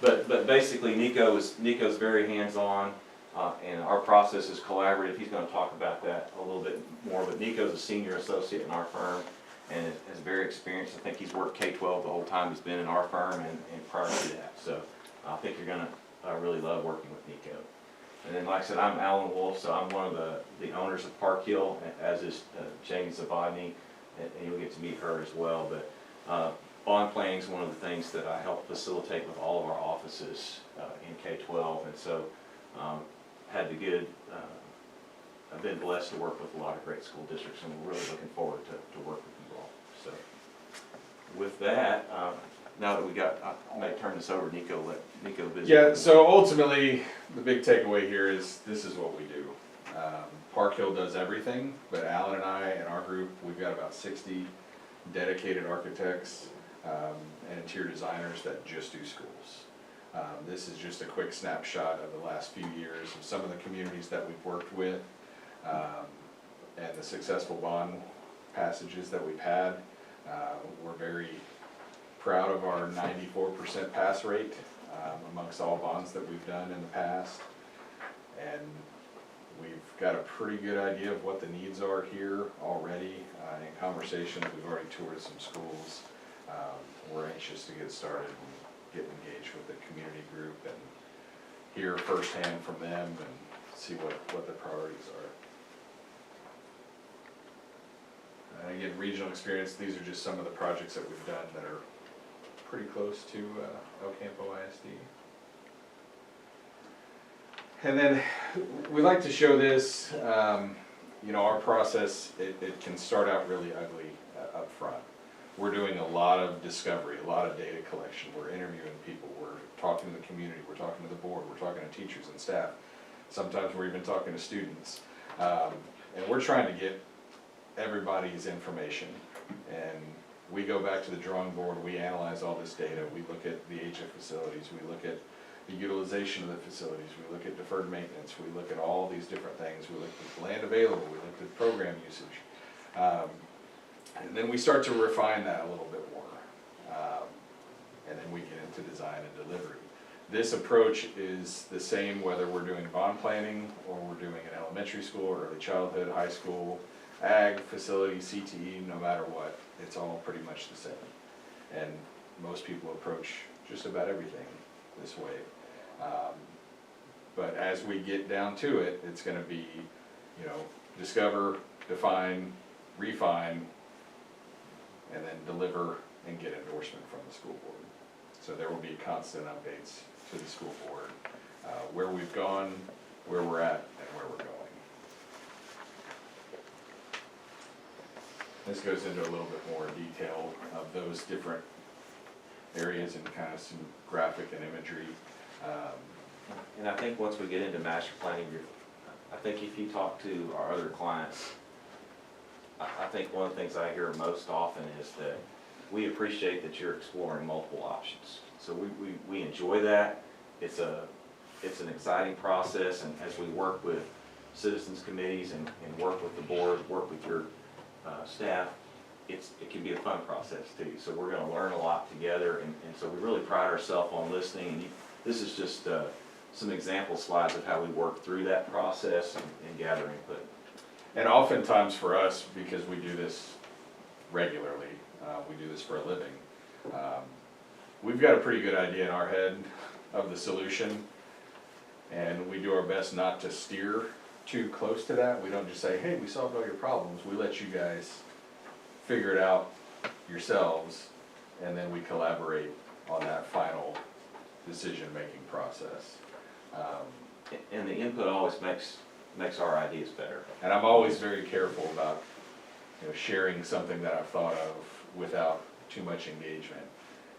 [SPEAKER 11] But basically Nico's very hands-on. And our process is collaborative. He's going to talk about that a little bit more, but Nico's a senior associate in our firm and is very experienced. I think he's worked K-12 the whole time he's been in our firm and prior to that. So I think you're going to really love working with Nico. And then, like I said, I'm Alan Wolf, so I'm one of the owners of Parkhill, as is Jamie Designee, and you'll get to meet her as well. But bond planning is one of the things that I help facilitate with all of our offices in K-12, and so had the good, I've been blessed to work with a lot of great school districts, and we're really looking forward to work with you all. So with that, now that we got, I may turn this over to Nico, let Nico visit.
[SPEAKER 12] Yeah, so ultimately, the big takeaway here is this is what we do. Parkhill does everything, but Alan and I and our group, we've got about 60 dedicated architects and interior designers that just do schools. This is just a quick snapshot of the last few years of some of the communities that we've worked with and the successful bond passages that we've had. We're very proud of our 94% pass rate amongst all bonds that we've done in the past. And we've got a pretty good idea of what the needs are here already. In conversations, we've already toured some schools. We're anxious to get started and get engaged with the community group and hear firsthand from them and see what the priorities are. And again, regional experience, these are just some of the projects that we've done that are pretty close to El Campo ISD. And then we like to show this, you know, our process, it can start out really ugly up front. We're doing a lot of discovery, a lot of data collection. We're interviewing people, we're talking to the community, we're talking to the board, we're talking to teachers and staff. Sometimes we're even talking to students. And we're trying to get everybody's information. And we go back to the drawing board, we analyze all this data, we look at the age of facilities, we look at the utilization of the facilities, we look at deferred maintenance, we look at all these different things, we look at land available, we look at program usage. And then we start to refine that a little bit more. And then we get into design and delivery. This approach is the same whether we're doing bond planning or we're doing an elementary school, early childhood, high school, ag, facility, CTE, no matter what, it's all pretty much the same. And most people approach just about everything this way. But as we get down to it, it's gonna be, you know, discover, define, refine, and then deliver and get endorsement from the school board. So there will be constant updates to the school board, where we've gone, where we're at, and where we're going. This goes into a little bit more detail of those different areas and kind of some graphic and imagery.
[SPEAKER 11] And I think once we get into master planning, I think if you talk to our other clients, I think one of the things I hear most often is that we appreciate that you're exploring multiple options. So we enjoy that. It's an exciting process, and as we work with citizens committees and work with the board, work with your staff, it can be a fun process too. So we're gonna learn a lot together, and so we really pride ourselves on listening. And this is just some example slides of how we work through that process and gather input.
[SPEAKER 12] And oftentimes for us, because we do this regularly, we do this for a living, we've got a pretty good idea in our head of the solution, and we do our best not to steer too close to that. We don't just say, hey, we solved all your problems. We let you guys figure it out yourselves, and then we collaborate on that final decision-making process.
[SPEAKER 11] And the input always makes our ideas better.
[SPEAKER 12] And I'm always very careful about, sharing something that I've thought of without too much engagement.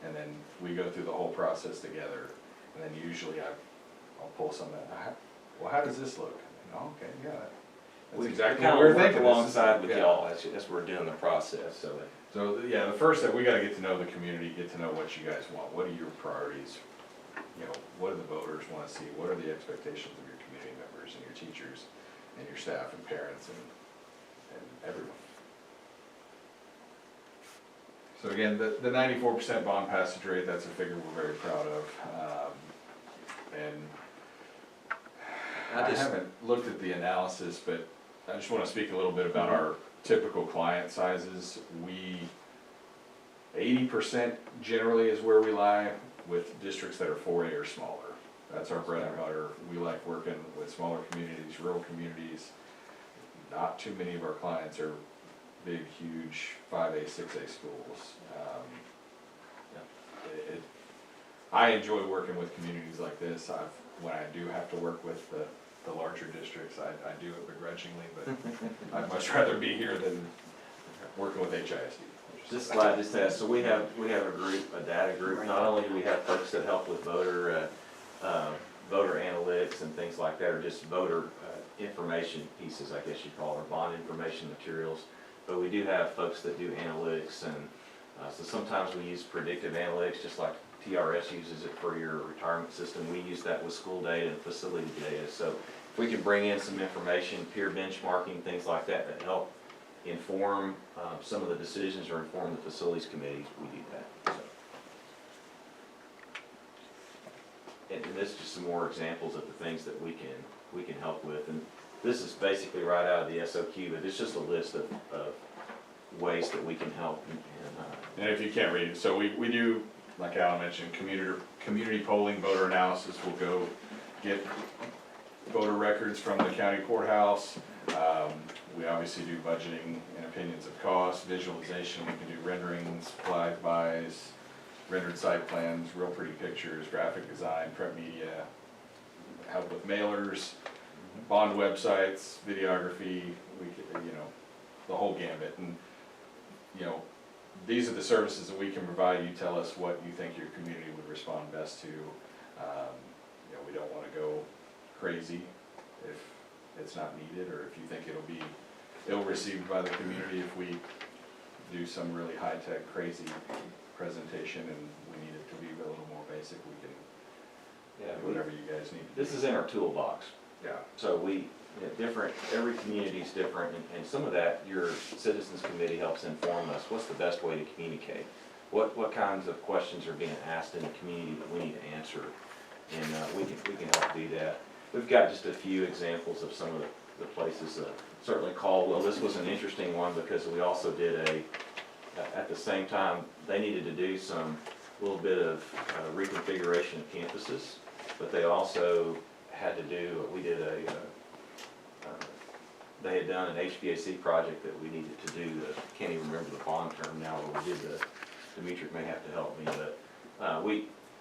[SPEAKER 12] And then we go through the whole process together, and then usually I'll pull some of that. Well, how does this look? Oh, okay, yeah, that's exactly what we were thinking.
[SPEAKER 11] Alongside with y'all as we're doing the process, so.
[SPEAKER 12] So, yeah, the first step, we gotta get to know the community, get to know what you guys want. What are your priorities? What do the voters wanna see? What are the expectations of your community members and your teachers and your staff and parents and everyone? So again, the 94% bond passage rate, that's a figure we're very proud of. And I haven't looked at the analysis, but I just wanna speak a little bit about our typical client sizes. 80% generally is where we lie with districts that are 4A or smaller. That's our bread and butter. We like working with smaller communities, rural communities. Not too many of our clients are big, huge 5A, 6A schools. I enjoy working with communities like this. When I do have to work with the larger districts, I do it begrudgingly, but I'd much rather be here than working with HISD.
[SPEAKER 11] This slide just has, so we have a group, a data group. Not only do we have folks that help with voter analytics and things like that, or just voter information pieces, I guess you'd call it, or bond information materials, but we do have folks that do analytics, and so sometimes we use predictive analytics, just like TRS uses it for your retirement system. We use that with school data and facility data. So if we can bring in some information, peer benchmarking, things like that, that help inform some of the decisions or inform the facilities committees, we do that. So. And this is just some more examples of the things that we can help with. And this is basically right out of the SOQ, but it's just a list of ways that we can help.
[SPEAKER 12] And if you can't read it, so we do, like Alan mentioned, community polling, voter analysis. We'll go get voter records from the county courthouse. We obviously do budgeting and opinions of cost, visualization. We can do renderings, fly-bys, rendered site plans, real pretty pictures, graphic design, print media, help with mailers, bond websites, videography. The whole gambit. And these are the services that we can provide. You tell us what you think your community would respond best to. We don't want to go crazy if it's not needed, or if you think it'll be ill-received by the community if we do some really high-tech, crazy presentation and we need it to be a little more basic, we can do whatever you guys need.
[SPEAKER 11] This is in our toolbox.
[SPEAKER 12] Yeah.
[SPEAKER 11] So every community is different, and some of that your citizens committee helps inform us. What's the best way to communicate? What kinds of questions are being asked in the community that we need to answer? And we can help do that. We've got just a few examples of some of the places. Certainly Caldwell, this was an interesting one because we also did at the same time, they needed to do little bit of reconfiguration of campuses, but they also had to do, they had done an HVAC project that we needed to do, can't even remember the bond term now, but we did Demetric may have to help me, but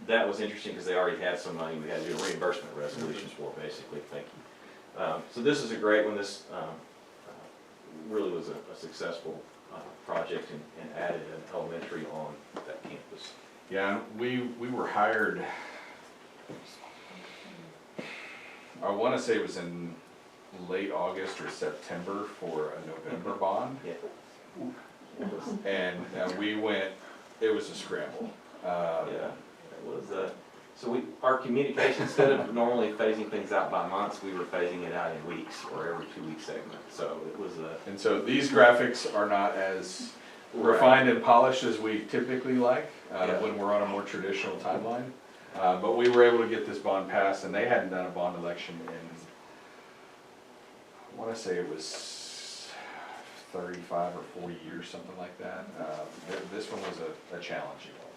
[SPEAKER 11] that was interesting because they already had some money we had to do reimbursement resolutions for, basically. Thank you. So this is a great one. This really was a successful project and added an elementary on that campus.
[SPEAKER 12] Yeah, we were hired, I wanna say it was in late August or September for a November bond.
[SPEAKER 11] Yeah.
[SPEAKER 12] And we went, it was a scramble.
[SPEAKER 11] Yeah, it was, so our communication, instead of normally phasing things out by months, we were phasing it out in weeks or every 2-week segment. So it was
[SPEAKER 12] And so these graphics are not as
[SPEAKER 11] Right.
[SPEAKER 12] refined and polished as we typically like,
[SPEAKER 11] Yeah.
[SPEAKER 12] when we're on a more traditional timeline. But we were able to get this bond passed, and they hadn't done a bond election in, I wanna say it was 35 or 40 years, something like that. This one was a challenging one.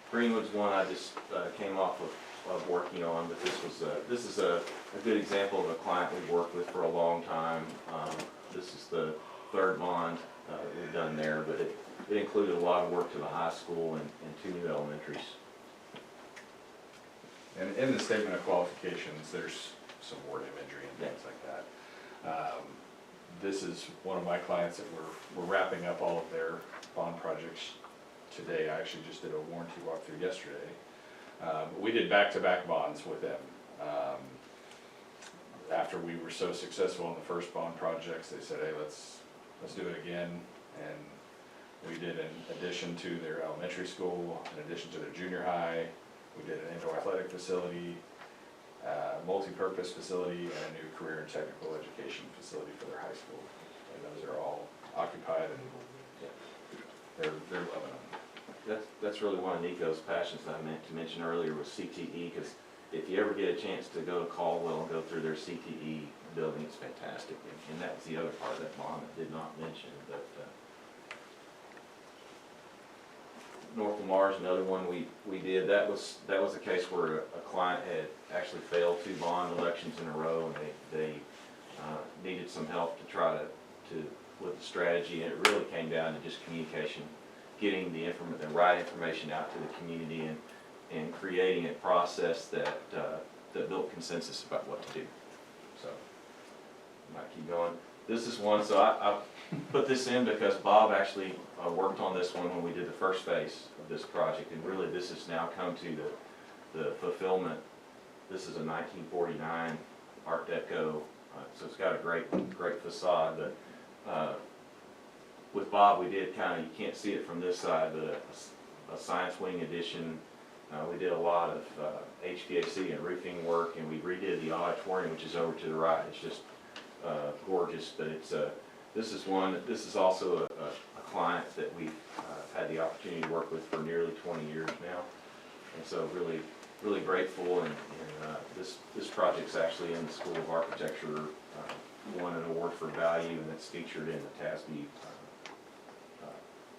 [SPEAKER 11] Greenwood's one I just came off of working on, but this is a good example of a client we've worked with for a long time. This is the third bond we've done there, but it included a lot of work to the high school and 2 new elementaries.
[SPEAKER 12] And in the statement of qualifications, there's some word imagery and things like that. This is one of my clients that we're wrapping up all of their bond projects today. I actually just did a warranty walkthrough yesterday. We did back-to-back bonds with them. After we were so successful in the first bond projects, they said, hey, let's do it again. And we did, in addition to their elementary school, in addition to their junior high, we did an indoor athletic facility, multi-purpose facility, and a new career and technical education facility for their high school. And those are all occupied, and they're loving them.
[SPEAKER 11] That's really one of Nico's passions that I meant to mention earlier was CTE, because if you ever get a chance to go to Caldwell and go through their CTE building, it's fantastic. And that was the other part of that bond I did not mention, but North Lamar's another one we did. That was a case where a client had actually failed 2 bond elections in a row, and they needed some help to try to with the strategy, and it really came down to just communication, getting the right information out to the community, and creating a process that built consensus about what to do. So, might keep going. This is one, so I put this in because Bob actually worked on this one when we did the first phase of this project, and really this has now come to the fulfillment. This is a 1949 Art Deco, so it's got a great facade, but with Bob we did you can't see it from this side, but a science wing addition. We did a lot of HVAC and roofing work, and we redid the auditorium, which is over to the right. It's just gorgeous, but this is also a client that we've had the opportunity to work with for nearly 20 years now, and so really grateful. And this project's actually in the School of Architecture, won an award for value, and it's featured in the TASB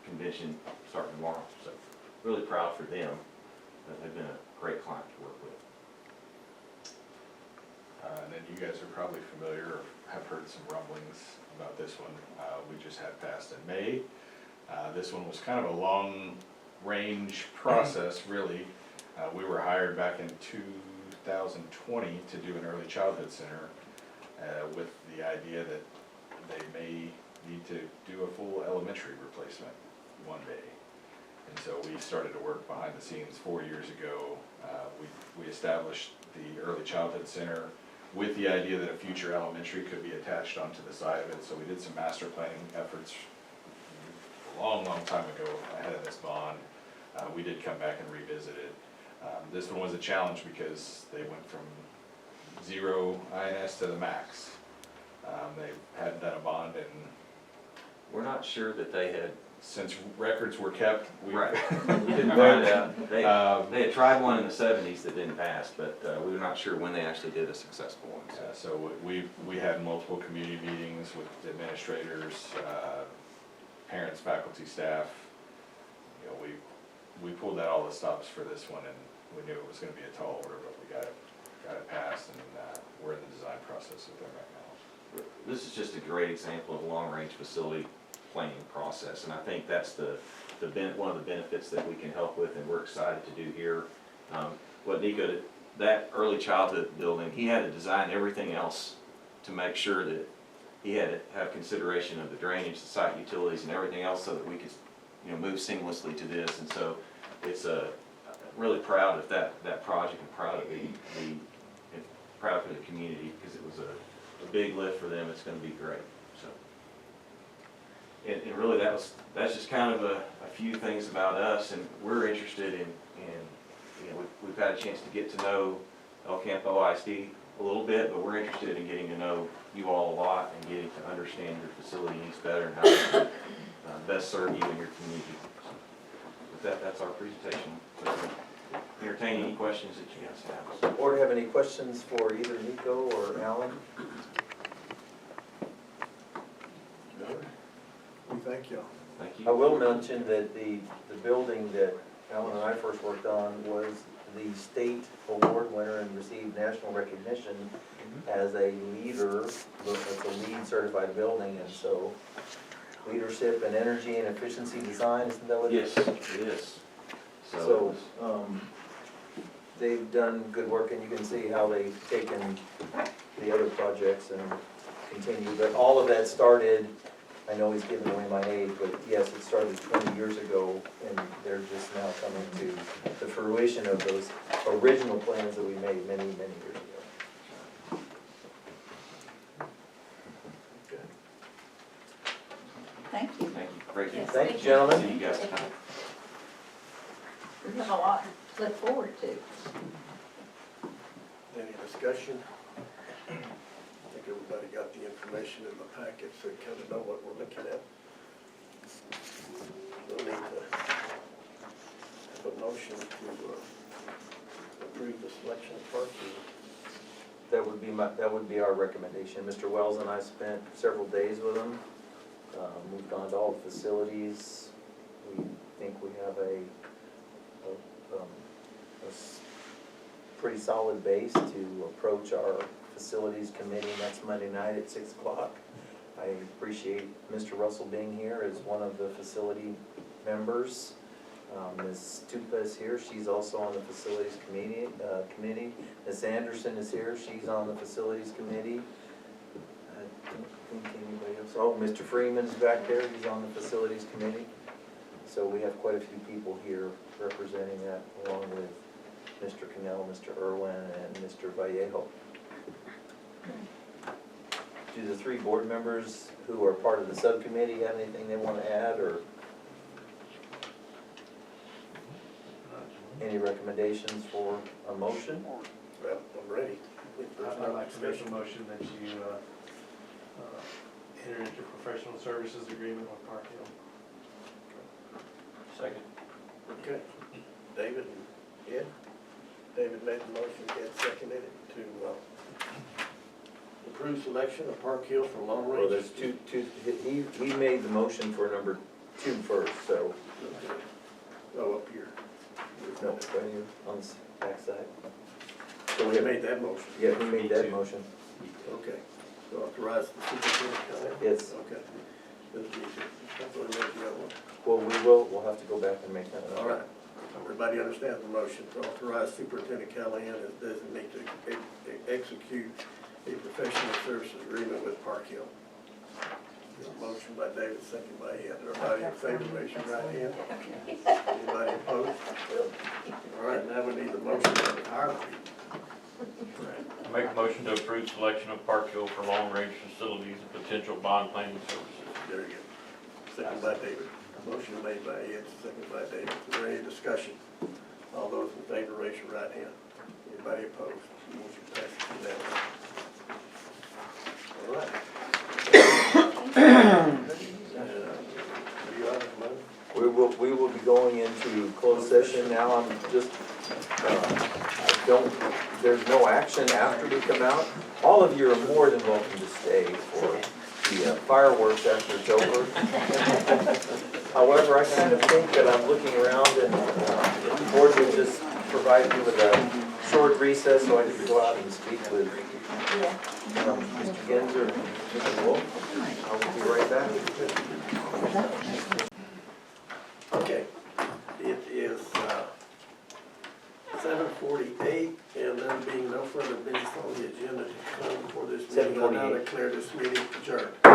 [SPEAKER 11] convention starting tomorrow. So really proud for them. They've been a great client to work with.
[SPEAKER 12] And then you guys are probably familiar or have heard some rumblings about this one. We just had passed in May. This one was kind of a long-range process, really. We were hired back in 2020 to do an early childhood center with the idea that they may need to do a full elementary replacement one day. And so we started to work behind the scenes 4 years ago. We established the early childhood center with the idea that a future elementary could be attached onto the side of it. So we did some master planning efforts a long time ago ahead of this bond. We did come back and revisit it. This one was a challenge because they went from 0 INS to the max. They hadn't done a bond, and
[SPEAKER 11] We're not sure that they had.
[SPEAKER 12] since records were kept, we
[SPEAKER 11] Right. We didn't find out. They had tried one in the 70s that didn't pass, but we were not sure when they actually did a successful one.
[SPEAKER 12] So we had multiple community meetings with administrators, parents, faculty, staff. You know, we pulled out all the stops for this one, and we knew it was gonna be a tall order, but we got it passed, and we're in the design process with them right now.
[SPEAKER 11] This is just a great example of a long-range facility planning process, and I think that's one of the benefits that we can help with, and we're excited to do here. What Nico did, that early childhood building, he had to design everything else to make sure that he had to have consideration of the drainage, the site utilities, and everything else so that we could, move seamlessly to this. And so it's really proud of that project and proud of proud for the community, because it was a big lift for them. It's going to be great. So, and really that's just kind of a few things about us, and we're interested in we've had a chance to get to know El Campo ISD a little bit, but we're interested in getting to know you all a lot and getting to understand your facility needs better and how we can best serve you and your community. So with that, that's our presentation. So, entertain any questions that you guys have.
[SPEAKER 4] Board have any questions for either Nico or Alan?
[SPEAKER 2] No? We thank y'all.
[SPEAKER 11] Thank you.
[SPEAKER 4] I will mention that the building that Alan and I first worked on was the state award winner and received national recognition as a leader. It's a LEED certified building, and so leadership and energy and efficiency design, isn't that what it is?
[SPEAKER 11] Yes, it is.
[SPEAKER 4] So, they've done good work, and you can see how they've taken the other projects and continued. But all of that started, I know he's giving away my age, but yes, it started 20 years ago, and they're just now coming to the fruition of those original plans that we made many, many years ago.
[SPEAKER 5] Thank you.
[SPEAKER 11] Thank you. Great.
[SPEAKER 6] Yes.
[SPEAKER 4] Thank you, gentlemen.
[SPEAKER 11] See you guys.
[SPEAKER 5] We have a lot to look forward to.
[SPEAKER 2] Any discussion? I think everybody got the information in the packet, so you kind of know what we're looking at. We'll need to have a motion to approve the selection of Parkhill.
[SPEAKER 4] That would be our recommendation. Mr. Wells and I spent several days with them. We've gone to all the facilities. We think we have a pretty solid base to approach our facilities committee next Monday night at 6 o'clock. I appreciate Mr. Russell being here as one of the facility members. Ms. Tupa is here, she's also on the facilities committee. Ms. Anderson is here, she's on the facilities committee. I don't think anybody else, oh, Mr. Freeman's back there, he's on the facilities committee. So we have quite a few people here representing that, along with Mr. Cannell, Mr. Irwin, and Mr. Vallejo. Do the 3 board members who are part of the subcommittee have anything they want to add, or any recommendations for a motion?
[SPEAKER 2] Well, I'm ready.
[SPEAKER 13] I'd like to make a motion that you enter into professional services agreement with Parkhill.
[SPEAKER 11] Second.
[SPEAKER 2] Okay. David and Ed? David made the motion, Ed seconded it to approve selection of Parkhill for long range.
[SPEAKER 4] Well, there's two, he made the motion for number 2 first, so.
[SPEAKER 2] Okay. Oh, up here.
[SPEAKER 4] No, right here on the back side.
[SPEAKER 2] So we made that motion?
[SPEAKER 4] Yeah, he made that motion.
[SPEAKER 2] Okay. So authorize the superintendent to come in?
[SPEAKER 4] Yes.
[SPEAKER 2] Okay. That's easy. That's what we made the other one.
[SPEAKER 4] Well, we'll have to go back and make that.
[SPEAKER 2] All right. Everybody understands the motion to authorize Superintendent Callaghan as designee to execute a professional services agreement with Parkhill. Motion by David, second by Ed. Everybody in favor, raise your right hand. Anybody opposed? All right, now we need the motion to hire people.
[SPEAKER 14] Make a motion to approve selection of Parkhill for long-range facilities and potential bond planning services.
[SPEAKER 2] There you go. Second by David. Motion made by Ed, second by David. Is there any discussion? All those in favor, raise your right hand. Anybody opposed? Motion passes unanimously. All right.
[SPEAKER 4] We will be going into closed session now. I'm just, there's no action after we come out. All of you are more than welcome to stay for the fireworks after it's over. However, I kind of think that I'm looking around and the board would just provide me with a short recess so I can go out and speak with Mr. Genzer and Mr. Wolf. I will be right back.
[SPEAKER 2] Okay, it is 7:48, and there being no further business on the agenda to come for this meeting, I now
[SPEAKER 4] 7:48.
[SPEAKER 2] declare this meeting adjourned.